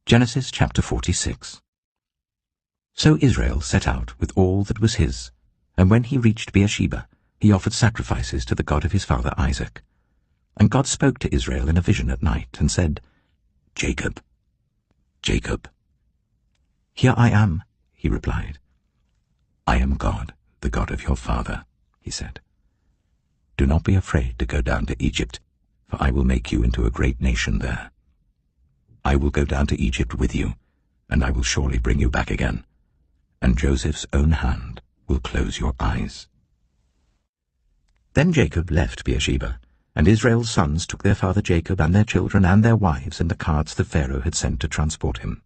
Genesis chapter 46. So Israel set out with all that was his, and when he reached Beersheba, he offered sacrifices to the God of his father Isaac. And God spoke to Israel in a vision at night, and said, "Jacob, Jacob." "Here I am," he replied. "I am God, the God of your father," he said. "Do not be afraid to go down to Egypt, for I will make you into a great nation there. I will go down to Egypt with you, and I will surely bring you back again, and Joseph's own hand will close your eyes." Then Jacob left Beersheba, and Israel's sons took their father Jacob and their children and their wives in the carts that Pharaoh had sent to transport him.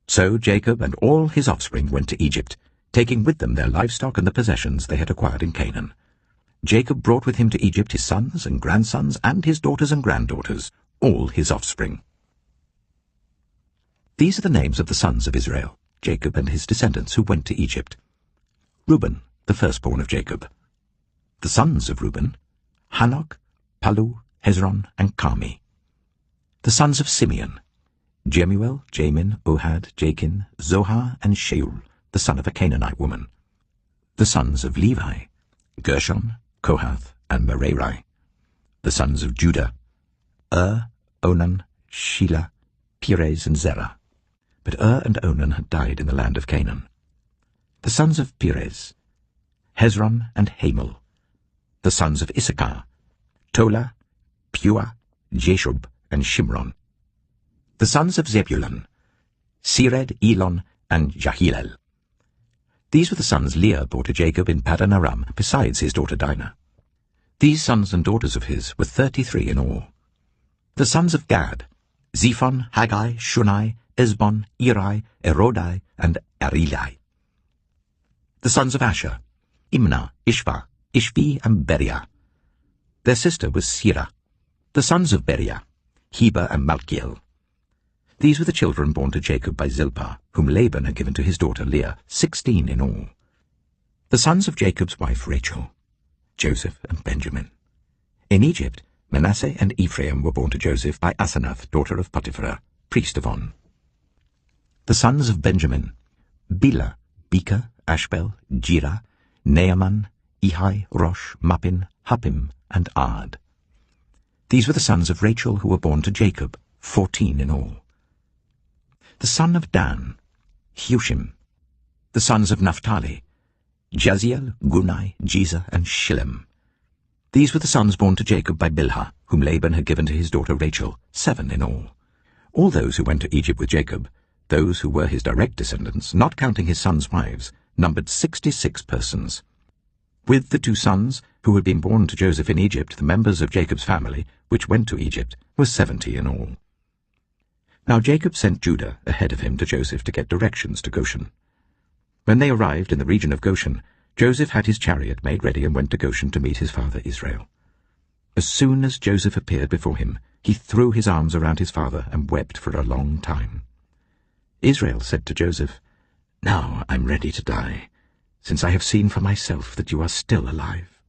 So Jacob and all his offspring went to Egypt, taking with them their livestock and the possessions they had acquired in Canaan. Jacob brought with him to Egypt his sons and grandsons and his daughters and granddaughters, all his offspring. These are the names of the sons of Israel, Jacob and his descendants who went to Egypt. Reuben, the firstborn of Jacob. The sons of Reuben, Hanok, Palu, Hezron, and Carmi. The sons of Simeon, Jemuel, Jamin, Ohad, Jachin, Zohar, and Shaul, the son of a Canaanite woman. The sons of Levi, Gershon, Kohath, and Merari. The sons of Judah, Onan, Shelah, Perez, and Zerah. But and Onan had died in the land of Canaan. The sons of Perez, Hezron, and Hamul. The sons of Issachar, Tola, Pua, Jeshub, and Shimron. The sons of Zebulun, Sered, Elon, and Jahilel. These were the sons Leah bore to Jacob in Paddan Aram, besides his daughter Dinah. These sons and daughters of his were 33 in all. The sons of Gad, Zephon, Haggai, Shunai, Esbon, Eri, Erodai, and Arilai. The sons of Asher, Imnah, Ishva, Ishvi, and Beriah. Their sister was Sirah. The sons of Beriah, Heber and Malkiel. These were the children born to Jacob by Zilpah, whom Laban had given to his daughter Leah, 16 in all. The sons of Jacob's wife Rachel, Joseph and Benjamin. In Egypt, Manasseh and Ephraim were born to Joseph by Asenath, daughter of Potipharah, priest of On. The sons of Benjamin, Bela, Becher, Ashbel, Jirah, Naaman, Ehi, Rosh, Mappin, Huppim, and Ard. These were the sons of Rachel who were born to Jacob, 14 in all. The son of Dan, Hushim. The sons of Naphtali, Jaziel, Gunai, Jezer, and Shillem. These were the sons born to Jacob by Bilhah, whom Laban had given to his daughter Rachel, 7 in all. All those who went to Egypt with Jacob, those who were his direct descendants, not counting his sons' wives, numbered 66 persons. With the 2 sons who had been born to Joseph in Egypt, the members of Jacob's family, which went to Egypt, were 70 in all. Now Jacob sent Judah ahead of him to Joseph to get directions to Goshen. When they arrived in the region of Goshen, Joseph had his chariot made ready and went to Goshen to meet his father Israel. As soon as Joseph appeared before him, he threw his arms around his father and wept for a long time. Israel said to Joseph, "Now I'm ready to die, since I have seen for myself that you are still alive."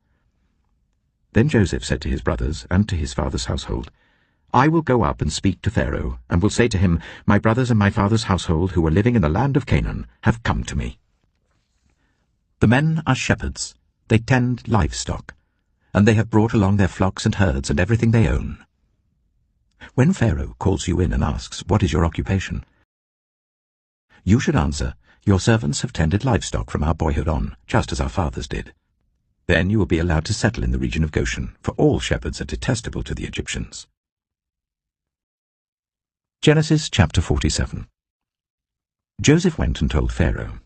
Then Joseph said to his brothers and to his father's household, "I will go up and speak to Pharaoh, and will say to him, 'My brothers and my father's household, who are living in the land of Canaan, have come to me. The men are shepherds, they tend livestock, and they have brought along their flocks and herds and everything they own.' When Pharaoh calls you in and asks, 'What is your occupation?' you should answer, 'Your servants have tended livestock from our boyhood on, just as our fathers did.' Then you will be allowed to settle in the region of Goshen, for all shepherds are detestable to the Egyptians." Genesis chapter 47. Joseph went and told Pharaoh,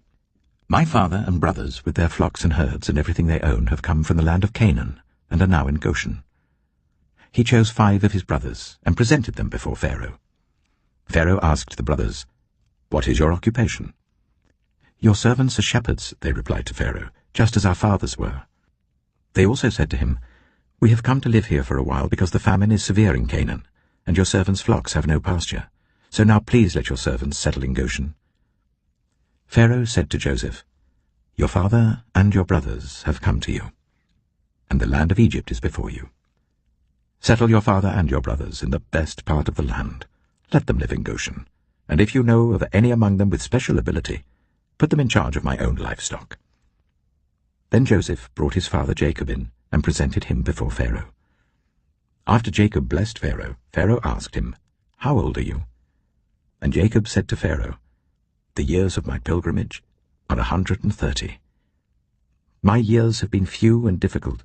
"My father and brothers, with their flocks and herds and everything they own, have come from the land of Canaan, and are now in Goshen." He chose 5 of his brothers, and presented them before Pharaoh. Pharaoh asked the brothers, "What is your occupation?" "Your servants are shepherds," they replied to Pharaoh, "just as our fathers were." They also said to him, "We have come to live here for a while because the famine is severe in Canaan, and your servants' flocks have no pasture. So now please let your servants settle in Goshen." Pharaoh said to Joseph, "Your father and your brothers have come to you, and the land of Egypt is before you. Settle your father and your brothers in the best part of the land. Let them live in Goshen, and if you know of any among them with special ability, put them in charge of my own livestock." Then Joseph brought his father Jacob in and presented him before Pharaoh. After Jacob blessed Pharaoh, Pharaoh asked him, "How old are you?" And Jacob said to Pharaoh, "The years of my pilgrimage are 130. My years have been few and difficult,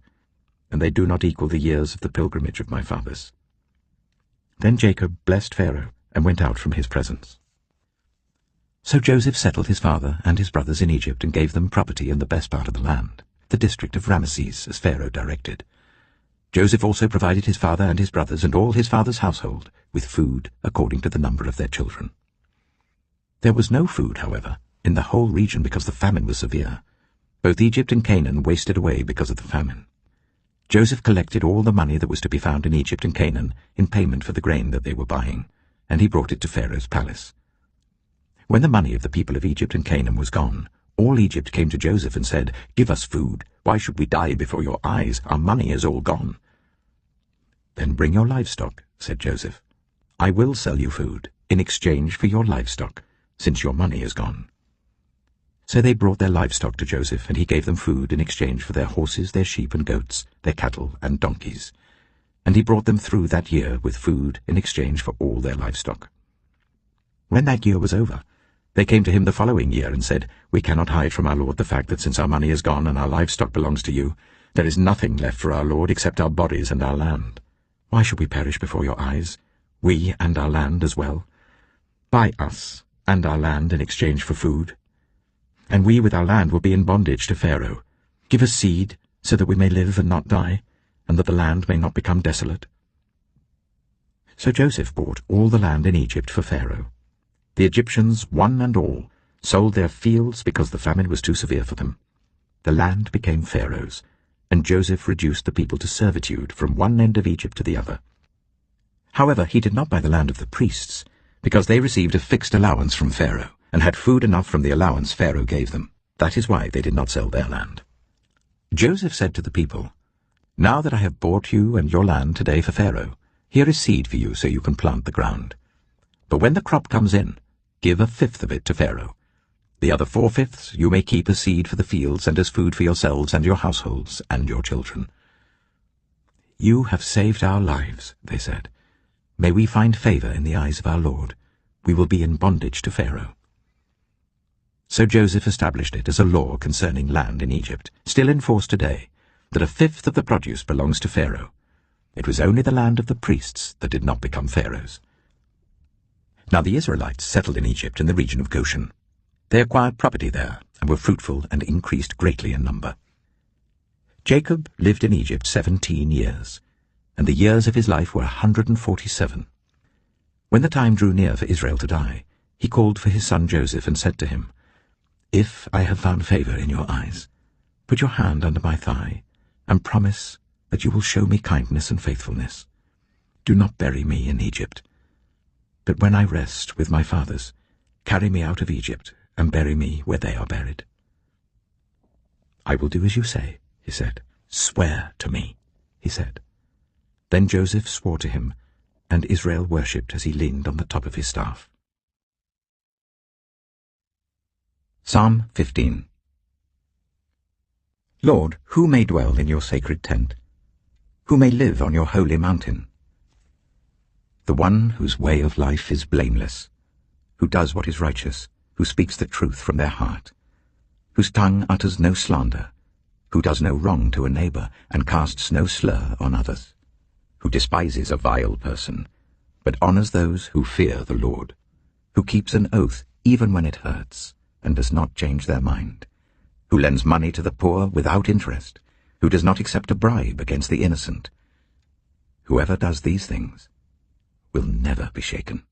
and they do not equal the years of the pilgrimage of my fathers." Then Jacob blessed Pharaoh and went out from his presence. So Joseph settled his father and his brothers in Egypt and gave them property in the best part of the land, the district of Ramesses, as Pharaoh directed. Joseph also provided his father and his brothers and all his father's household with food according to the number of their children. There was no food, however, in the whole region because the famine was severe. Both Egypt and Canaan wasted away because of the famine. Joseph collected all the money that was to be found in Egypt and Canaan in payment for the grain that they were buying, and he brought it to Pharaoh's palace. When the money of the people of Egypt and Canaan was gone, all Egypt came to Joseph and said, "Give us food. Why should we die before your eyes? Our money is all gone." "Then bring your livestock," said Joseph. "I will sell you food in exchange for your livestock, since your money is gone." So they brought their livestock to Joseph, and he gave them food in exchange for their horses, their sheep and goats, their cattle and donkeys. And he brought them through that year with food in exchange for all their livestock. When that year was over, they came to him the following year and said, "We cannot hide from our lord the fact that since our money is gone and our livestock belongs to you, there is nothing left for our lord except our bodies and our land. Why should we perish before your eyes, we and our land as well? Buy us and our land in exchange for food. And we with our land will be in bondage to Pharaoh. Give us seed, so that we may live and not die, and that the land may not become desolate." So Joseph bought all the land in Egypt for Pharaoh. The Egyptians, one and all, sold their fields because the famine was too severe for them. The land became Pharaoh's, and Joseph reduced the people to servitude from one end of Egypt to the other. However, he did not buy the land of the priests, because they received a fixed allowance from Pharaoh, and had food enough from the allowance Pharaoh gave them. That is why they did not sell their land. Joseph said to the people, "Now that I have bought you and your land today for Pharaoh, here is seed for you so you can plant the ground. But when the crop comes in, give 1/5 of it to Pharaoh. The other 4/5 you may keep as seed for the fields and as food for yourselves and your households and your children." "You have saved our lives," they said. "May we find favor in the eyes of our Lord. We will be in bondage to Pharaoh." So Joseph established it as a law concerning land in Egypt, still in force today, that 1/5 of the produce belongs to Pharaoh. It was only the land of the priests that did not become Pharaoh's. Now the Israelites settled in Egypt in the region of Goshen. They acquired property there, and were fruitful and increased greatly in number. Jacob lived in Egypt 17 years, and the years of his life were 147. When the time drew near for Israel to die, he called for his son Joseph and said to him, "If I have found favor in your eyes, put your hand under my thigh, and promise that you will show me kindness and faithfulness. Do not bury me in Egypt. But when I rest with my fathers, carry me out of Egypt, and bury me where they are buried." "I will do as you say," he said. "Swear to me," he said. Then Joseph swore to him, and Israel worshipped as he leaned on the top of his staff. Psalm 15. Lord, who may dwell in your sacred tent? Who may live on your holy mountain? The one whose way of life is blameless, who does what is righteous, who speaks the truth from their heart, whose tongue utters no slander, who does no wrong to a neighbor and casts no slur on others, who despises a vile person, but honors those who fear the Lord, who keeps an oath even when it hurts, and does not change their mind, who lends money to the poor without interest, who does not accept a bribe against the innocent. Whoever does these things will never be shaken.